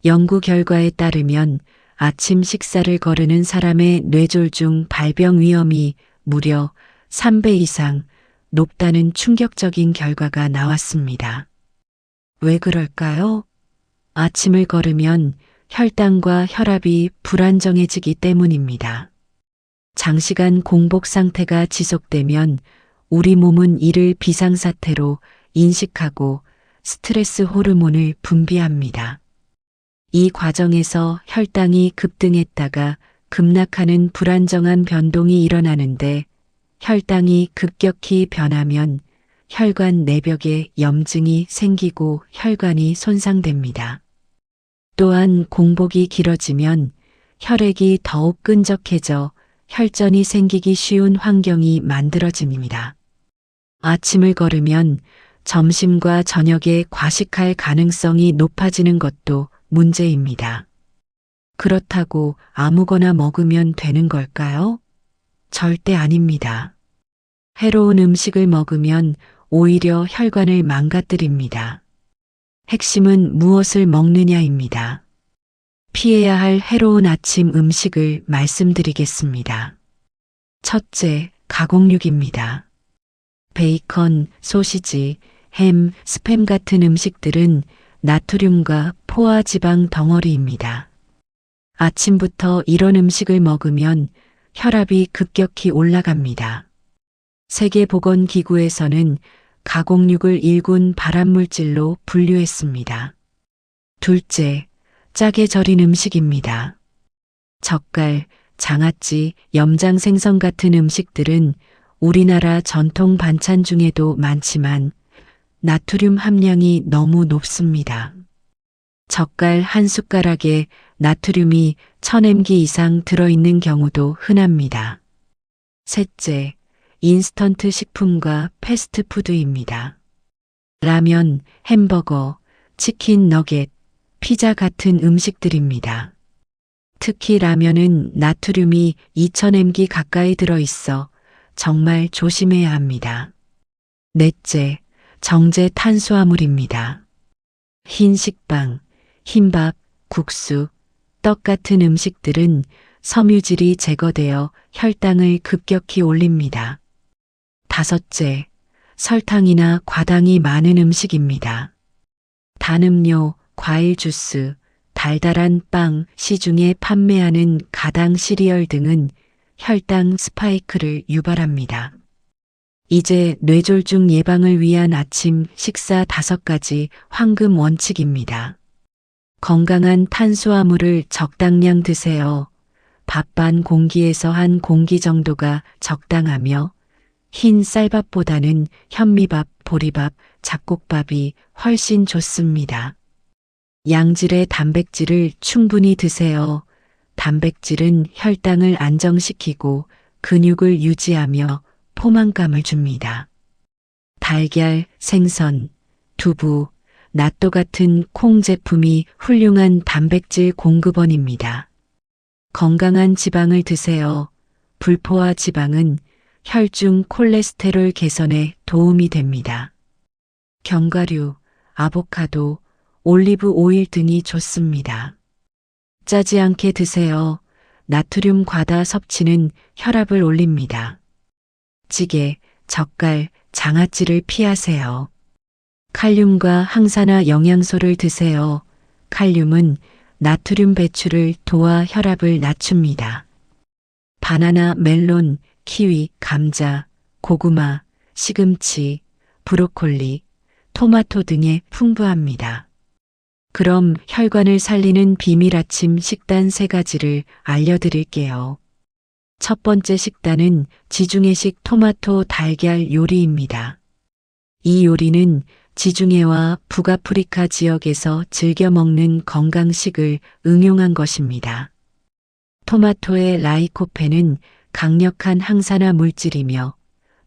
연구 결과에 따르면 아침 식사를 거르는 사람의 뇌졸중 발병 위험이 무려 3배 이상 높다는 충격적인 결과가 나왔습니다. 왜 그럴까요? 아침을 거르면 혈당과 혈압이 불안정해지기 때문입니다. 장시간 공복 상태가 지속되면 우리 몸은 이를 비상사태로 인식하고 스트레스 호르몬을 분비합니다. 이 과정에서 혈당이 급등했다가 급락하는 불안정한 변동이 일어나는데 혈당이 급격히 변하면 혈관 내벽에 염증이 생기고 혈관이 손상됩니다. 또한 공복이 길어지면 혈액이 더욱 끈적해져 혈전이 생기기 쉬운 환경이 만들어집니다. 아침을 거르면 점심과 저녁에 과식할 가능성이 높아지는 것도 문제입니다. 그렇다고 아무거나 먹으면 되는 걸까요? 절대 아닙니다. 해로운 음식을 먹으면 오히려 혈관을 망가뜨립니다. 핵심은 무엇을 먹느냐입니다. 피해야 할 해로운 아침 음식을 말씀드리겠습니다. 첫째, 가공육입니다. 베이컨, 소시지, 햄, 스팸 같은 음식들은 나트륨과 포화지방 덩어리입니다. 아침부터 이런 음식을 먹으면 혈압이 급격히 올라갑니다. 세계보건기구에서는 가공육을 일군 발암물질로 분류했습니다. 둘째, 짜게 절인 음식입니다. 젓갈, 장아찌, 염장 생선 같은 음식들은 우리나라 전통 반찬 중에도 많지만 나트륨 함량이 너무 높습니다. 젓갈 한 숟가락에 나트륨이 1000mg 이상 들어있는 경우도 흔합니다. 셋째, 인스턴트 식품과 패스트푸드입니다. 라면, 햄버거, 치킨 너겟, 피자 같은 음식들입니다. 특히 라면은 나트륨이 2000mg 가까이 들어있어 정말 조심해야 합니다. 넷째, 정제 탄수화물입니다. 흰 식빵, 흰밥, 국수, 떡 같은 음식들은 섬유질이 제거되어 혈당을 급격히 올립니다. 다섯째, 설탕이나 과당이 많은 음식입니다. 단음료, 과일 주스, 달달한 빵, 시중에 판매하는 가당 시리얼 등은 혈당 스파이크를 유발합니다. 이제 뇌졸중 예방을 위한 아침 식사 5가지 황금 원칙입니다. 건강한 탄수화물을 적당량 드세요. 밥 반 공기에서 한 공기 정도가 적당하며 흰 쌀밥보다는 현미밥, 보리밥, 잡곡밥이 훨씬 좋습니다. 양질의 단백질을 충분히 드세요. 단백질은 혈당을 안정시키고 근육을 유지하며 포만감을 줍니다. 달걀, 생선, 두부, 낫또 같은 콩 제품이 훌륭한 단백질 공급원입니다. 건강한 지방을 드세요. 불포화 지방은 혈중 콜레스테롤 개선에 도움이 됩니다. 견과류, 아보카도, 올리브 오일 등이 좋습니다. 짜지 않게 드세요. 나트륨 과다 섭취는 혈압을 올립니다. 찌개, 젓갈, 장아찌를 피하세요. 칼륨과 항산화 영양소를 드세요. 칼륨은 나트륨 배출을 도와 혈압을 낮춥니다. 바나나, 멜론, 키위, 감자, 고구마, 시금치, 브로콜리, 토마토 등에 풍부합니다. 그럼 혈관을 살리는 비밀 아침 식단 3가지를 알려드릴게요. 첫 번째 식단은 지중해식 토마토 달걀 요리입니다. 이 요리는 지중해와 북아프리카 지역에서 즐겨 먹는 건강식을 응용한 것입니다. 토마토의 라이코펜은 강력한 항산화 물질이며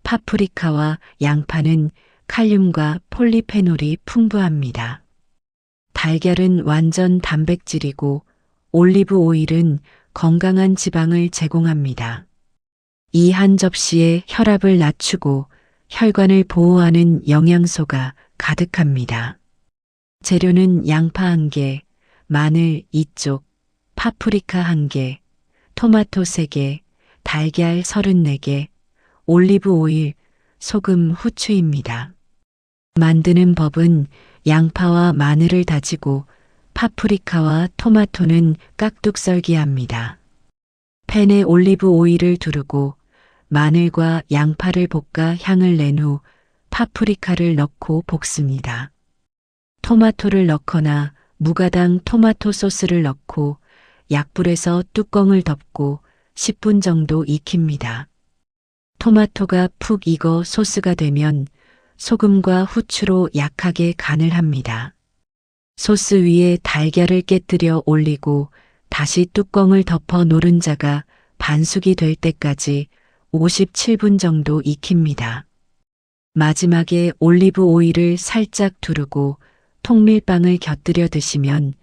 파프리카와 양파는 칼륨과 폴리페놀이 풍부합니다. 달걀은 완전 단백질이고 올리브 오일은 건강한 지방을 제공합니다. 이 한 접시에 혈압을 낮추고 혈관을 보호하는 영양소가 가득합니다. 재료는 양파 1개, 마늘 2쪽, 파프리카 1개, 토마토 3개, 달걀 34개, 올리브 오일, 소금, 후추입니다. 만드는 법은 양파와 마늘을 다지고 파프리카와 토마토는 깍둑 썰기합니다. 팬에 올리브 오일을 두르고 마늘과 양파를 볶아 향을 낸 후 파프리카를 넣고 볶습니다. 토마토를 넣거나 무가당 토마토 소스를 넣고 약불에서 뚜껑을 덮고 10분 정도 익힙니다. 토마토가 푹 익어 소스가 되면 소금과 후추로 약하게 간을 합니다. 소스 위에 달걀을 깨뜨려 올리고 다시 뚜껑을 덮어 노른자가 반숙이 될 때까지 57분 정도 익힙니다. 마지막에 올리브 오일을 살짝 두르고 통밀빵을 곁들여 드시면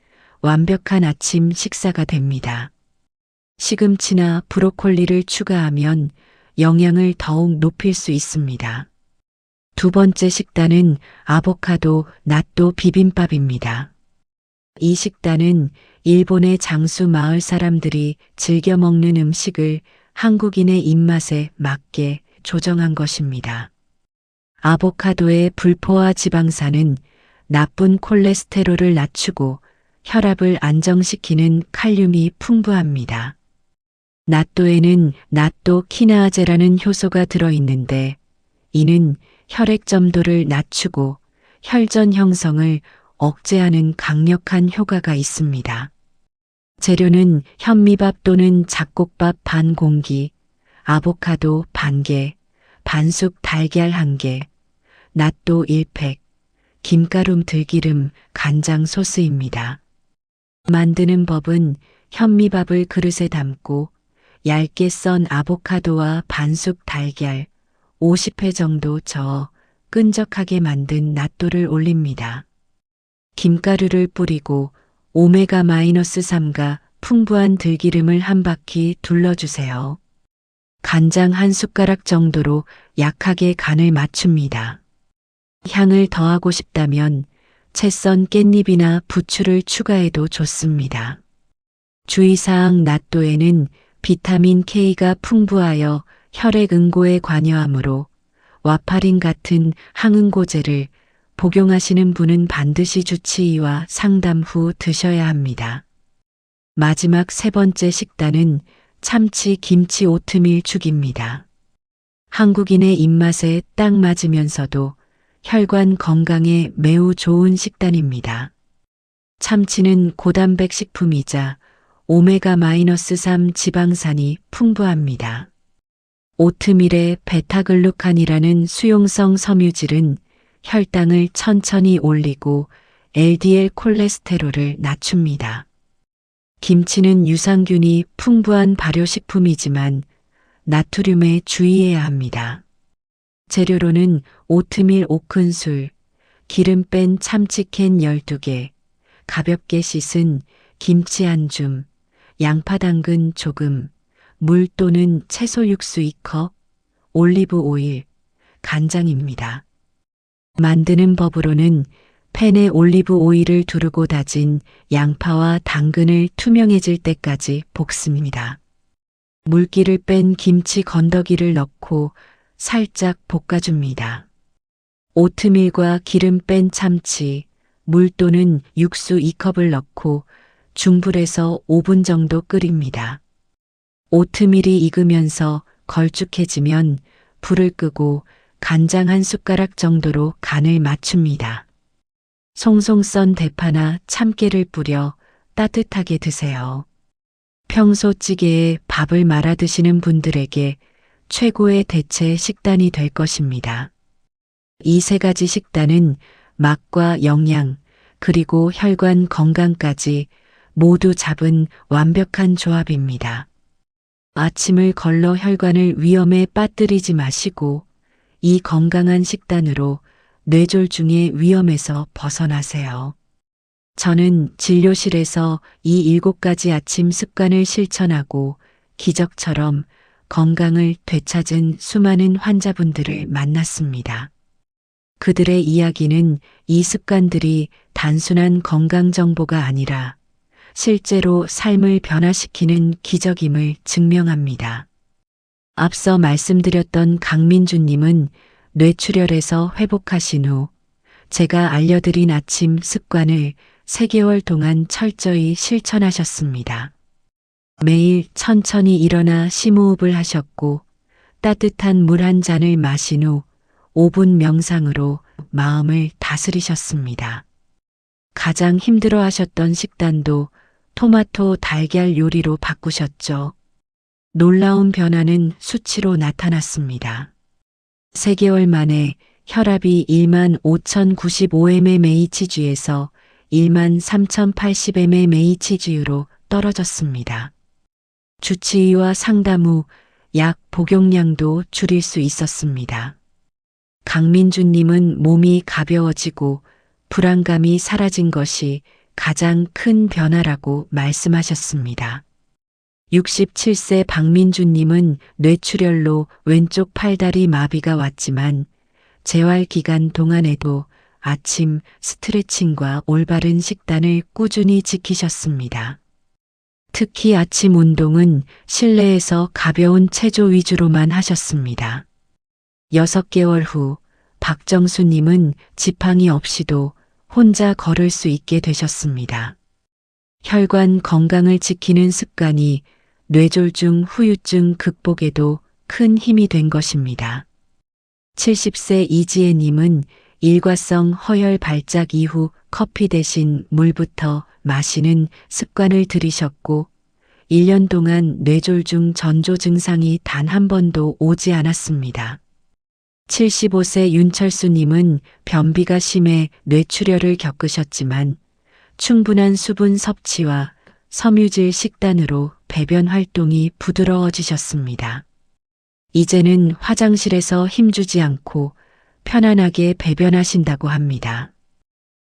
완벽한 아침 식사가 됩니다. 시금치나 브로콜리를 추가하면 영양을 더욱 높일 수 있습니다. 두 번째 식단은 아보카도 낫또 비빔밥입니다. 이 식단은 일본의 장수 마을 사람들이 즐겨 먹는 음식을 한국인의 입맛에 맞게 조정한 것입니다. 아보카도의 불포화 지방산은 나쁜 콜레스테롤을 낮추고 혈압을 안정시키는 칼륨이 풍부합니다. 낫또에는 낫또 키나아제라는 효소가 들어있는데 이는 혈액 점도를 낮추고 혈전 형성을 억제하는 강력한 효과가 있습니다. 재료는 현미밥 또는 잡곡밥 반 공기, 아보카도 반 개, 반숙 달걀 1개, 낫또 1팩, 김가루 들기름, 간장 소스입니다. 만드는 법은 현미밥을 그릇에 담고 얇게 썬 아보카도와 반숙 달걀 50회 정도 저어 끈적하게 만든 낫또를 올립니다. 김가루를 뿌리고 오메가-3가 풍부한 들기름을 한 바퀴 둘러주세요. 간장 1숟가락 정도로 약하게 간을 맞춥니다. 향을 더하고 싶다면 채 썬 깻잎이나 부추를 추가해도 좋습니다. 주의사항 낫또에는 비타민 K가 풍부하여 혈액 응고에 관여하므로 와파린 같은 항응고제를 복용하시는 분은 반드시 주치의와 상담 후 드셔야 합니다. 마지막 3번째 식단은 참치 김치 오트밀 죽입니다. 한국인의 입맛에 딱 맞으면서도 혈관 건강에 매우 좋은 식단입니다. 참치는 고단백 식품이자 오메가-3 지방산이 풍부합니다. 오트밀의 베타글루칸이라는 수용성 섬유질은 혈당을 천천히 올리고 LDL 콜레스테롤을 낮춥니다. 김치는 유산균이 풍부한 발효식품이지만 나트륨에 주의해야 합니다. 재료로는 오트밀 5큰술, 기름 뺀 참치캔 12개, 가볍게 씻은 김치 한 줌, 양파 당근 조금, 물 또는 채소 육수 2컵, 올리브 오일, 간장입니다. 만드는 법으로는 팬에 올리브 오일을 두르고 다진 양파와 당근을 투명해질 때까지 볶습니다. 물기를 뺀 김치 건더기를 넣고 살짝 볶아줍니다. 오트밀과 기름 뺀 참치, 물 또는 육수 2컵을 넣고 중불에서 5분 정도 끓입니다. 오트밀이 익으면서 걸쭉해지면 불을 끄고 간장 1숟가락 정도로 간을 맞춥니다. 송송 썬 대파나 참깨를 뿌려 따뜻하게 드세요. 평소 찌개에 밥을 말아 드시는 분들에게 최고의 대체 식단이 될 것입니다. 이 3가지 식단은 맛과 영양, 그리고 혈관 건강까지 모두 잡은 완벽한 조합입니다. 아침을 걸러 혈관을 위험에 빠뜨리지 마시고 이 건강한 식단으로 뇌졸중의 위험에서 벗어나세요. 저는 진료실에서 이 7가지 아침 습관을 실천하고 기적처럼 건강을 되찾은 수많은 환자분들을 만났습니다. 그들의 이야기는 이 습관들이 단순한 건강 정보가 아니라 실제로 삶을 변화시키는 기적임을 증명합니다. 앞서 말씀드렸던 강민주님은 뇌출혈에서 회복하신 후 제가 알려드린 아침 습관을 3개월 동안 철저히 실천하셨습니다. 매일 천천히 일어나 심호흡을 하셨고 따뜻한 물 한 잔을 마신 후 5분 명상으로 마음을 다스리셨습니다. 가장 힘들어 하셨던 식단도 토마토 달걀 요리로 바꾸셨죠. 놀라운 변화는 수치로 나타났습니다. 3개월 만에 혈압이 15,095mmHg에서 13,080mmHg로 떨어졌습니다. 주치의와 상담 후 약 복용량도 줄일 수 있었습니다. 강민주님은 몸이 가벼워지고 불안감이 사라진 것이 가장 큰 변화라고 말씀하셨습니다. 67세 박민주님은 뇌출혈로 왼쪽 팔다리 마비가 왔지만 재활 기간 동안에도 아침 스트레칭과 올바른 식단을 꾸준히 지키셨습니다. 특히 아침 운동은 실내에서 가벼운 체조 위주로만 하셨습니다. 6개월 후 박정수님은 지팡이 없이도 혼자 걸을 수 있게 되셨습니다. 혈관 건강을 지키는 습관이 뇌졸중 후유증 극복에도 큰 힘이 된 것입니다. 70세 이지혜님은 일과성 허혈 발작 이후 커피 대신 물부터 마시는 습관을 들이셨고 1년 동안 뇌졸중 전조 증상이 단 한 번도 오지 않았습니다. 75세 윤철수님은 변비가 심해 뇌출혈을 겪으셨지만 충분한 수분 섭취와 섬유질 식단으로 배변 활동이 부드러워지셨습니다. 이제는 화장실에서 힘주지 않고 편안하게 배변하신다고 합니다.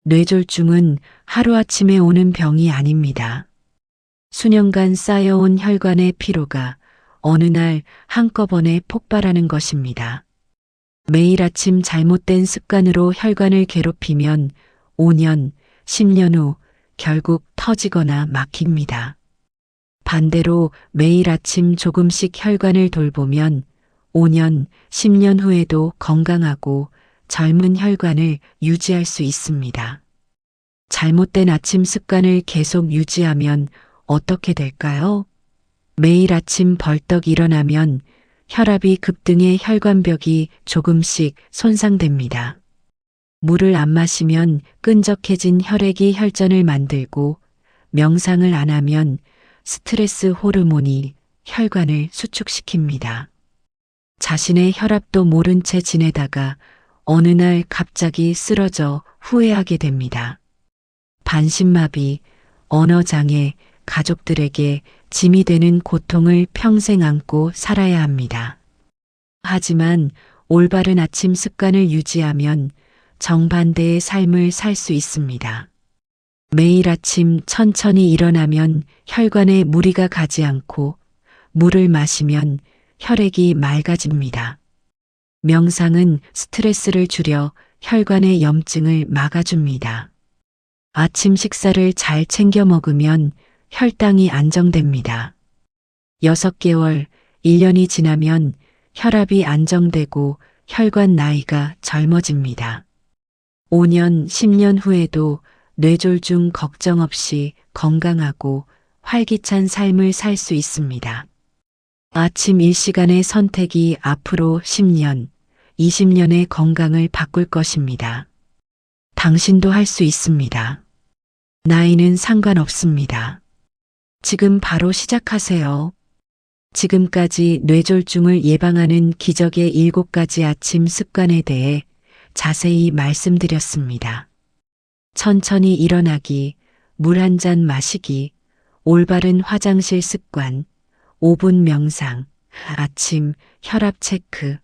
뇌졸중은 하루아침에 오는 병이 아닙니다. 수년간 쌓여온 혈관의 피로가 어느 날 한꺼번에 폭발하는 것입니다. 매일 아침 잘못된 습관으로 혈관을 괴롭히면 5년, 10년 후 결국 터지거나 막힙니다. 반대로 매일 아침 조금씩 혈관을 돌보면 5년, 10년 후에도 건강하고 젊은 혈관을 유지할 수 있습니다. 잘못된 아침 습관을 계속 유지하면 어떻게 될까요? 매일 아침 벌떡 일어나면 혈압이 급등해 혈관벽이 조금씩 손상됩니다. 물을 안 마시면 끈적해진 혈액이 혈전을 만들고 명상을 안 하면 스트레스 호르몬이 혈관을 수축시킵니다. 자신의 혈압도 모른 채 지내다가 어느 날 갑자기 쓰러져 후회하게 됩니다. 반신마비, 언어장애, 가족들에게 짐이 되는 고통을 평생 안고 살아야 합니다. 하지만 올바른 아침 습관을 유지하면 정반대의 삶을 살 수 있습니다. 매일 아침 천천히 일어나면 혈관에 무리가 가지 않고 물을 마시면 혈액이 맑아집니다. 명상은 스트레스를 줄여 혈관의 염증을 막아줍니다. 아침 식사를 잘 챙겨 먹으면 혈당이 안정됩니다. 6개월, 1년이 지나면 혈압이 안정되고 혈관 나이가 젊어집니다. 5년, 10년 후에도 뇌졸중 걱정 없이 건강하고 활기찬 삶을 살 수 있습니다. 아침 1시간의 선택이 앞으로 10년, 20년의 건강을 바꿀 것입니다. 당신도 할 수 있습니다. 나이는 상관없습니다. 지금 바로 시작하세요. 지금까지 뇌졸중을 예방하는 기적의 7가지 아침 습관에 대해 자세히 말씀드렸습니다. 천천히 일어나기, 물 한 잔 마시기, 올바른 화장실 습관, 5분 명상, 아침 혈압 체크,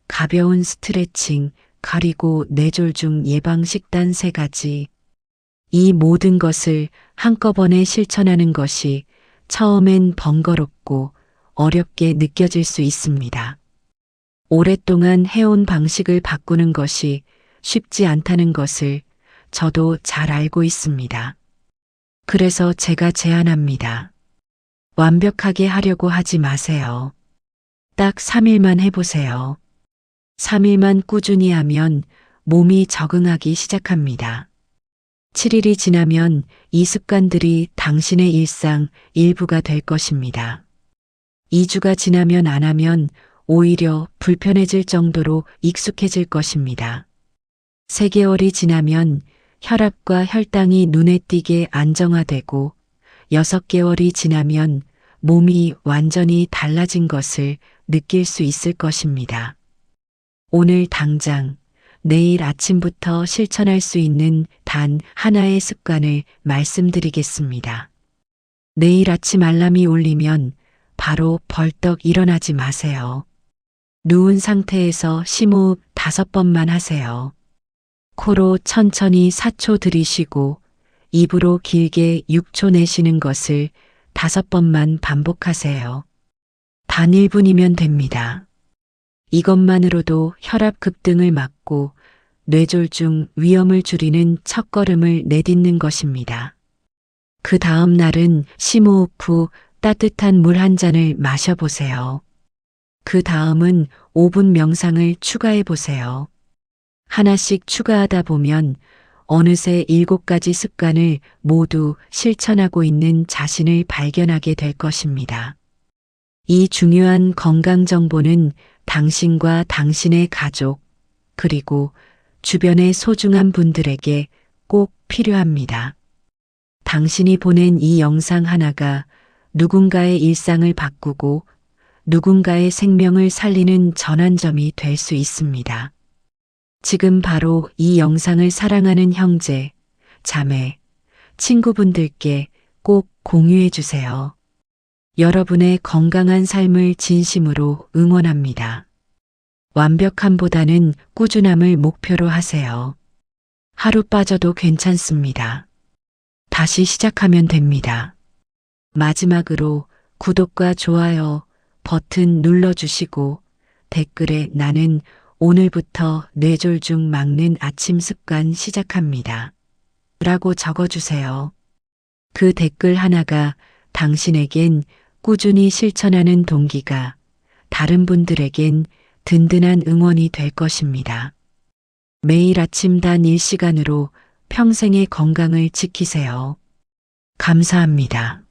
가벼운 스트레칭, 그리고 뇌졸중 예방 식단 3가지. 이 모든 것을 한꺼번에 실천하는 것이 처음엔 번거롭고 어렵게 느껴질 수 있습니다. 오랫동안 해온 방식을 바꾸는 것이 쉽지 않다는 것을 저도 잘 알고 있습니다. 그래서 제가 제안합니다. 완벽하게 하려고 하지 마세요. 딱 3일만 해보세요. 3일만 꾸준히 하면 몸이 적응하기 시작합니다. 7일이 지나면 이 습관들이 당신의 일상 일부가 될 것입니다. 2주가 지나면 안 하면 오히려 불편해질 정도로 익숙해질 것입니다. 3개월이 지나면 혈압과 혈당이 눈에 띄게 안정화되고 6개월이 지나면 몸이 완전히 달라진 것을 느낄 수 있을 것입니다. 오늘 당장 내일 아침부터 실천할 수 있는 단 하나의 습관을 말씀드리겠습니다. 내일 아침 알람이 울리면 바로 벌떡 일어나지 마세요. 누운 상태에서 심호흡 5번만 하세요. 코로 천천히 4초 들이쉬고 입으로 길게 6초 내쉬는 것을 5번만 반복하세요. 단 1분이면 됩니다. 이것만으로도 혈압 급등을 막고 뇌졸중 위험을 줄이는 첫걸음을 내딛는 것입니다. 그 다음 날은 심호흡 후 따뜻한 물 한 잔을 마셔보세요. 그 다음은 5분 명상을 추가해 보세요. 하나씩 추가하다 보면 어느새 7가지 습관을 모두 실천하고 있는 자신을 발견하게 될 것입니다. 이 중요한 건강 정보는 당신과 당신의 가족, 그리고 주변의 소중한 분들에게 꼭 필요합니다. 당신이 보낸 이 영상 하나가 누군가의 일상을 바꾸고 누군가의 생명을 살리는 전환점이 될 수 있습니다. 지금 바로 이 영상을 사랑하는 형제, 자매, 친구분들께 꼭 공유해 주세요. 여러분의 건강한 삶을 진심으로 응원합니다. 완벽함보다는 꾸준함을 목표로 하세요. 하루 빠져도 괜찮습니다. 다시 시작하면 됩니다. 마지막으로 구독과 좋아요 버튼 눌러주시고 댓글에 나는 오늘부터 뇌졸중 막는 아침 습관 시작합니다. 라고 적어주세요. 그 댓글 하나가 당신에겐 꾸준히 실천하는 동기가, 다른 분들에겐 든든한 응원이 될 것입니다. 매일 아침 단 1시간으로 평생의 건강을 지키세요. 감사합니다.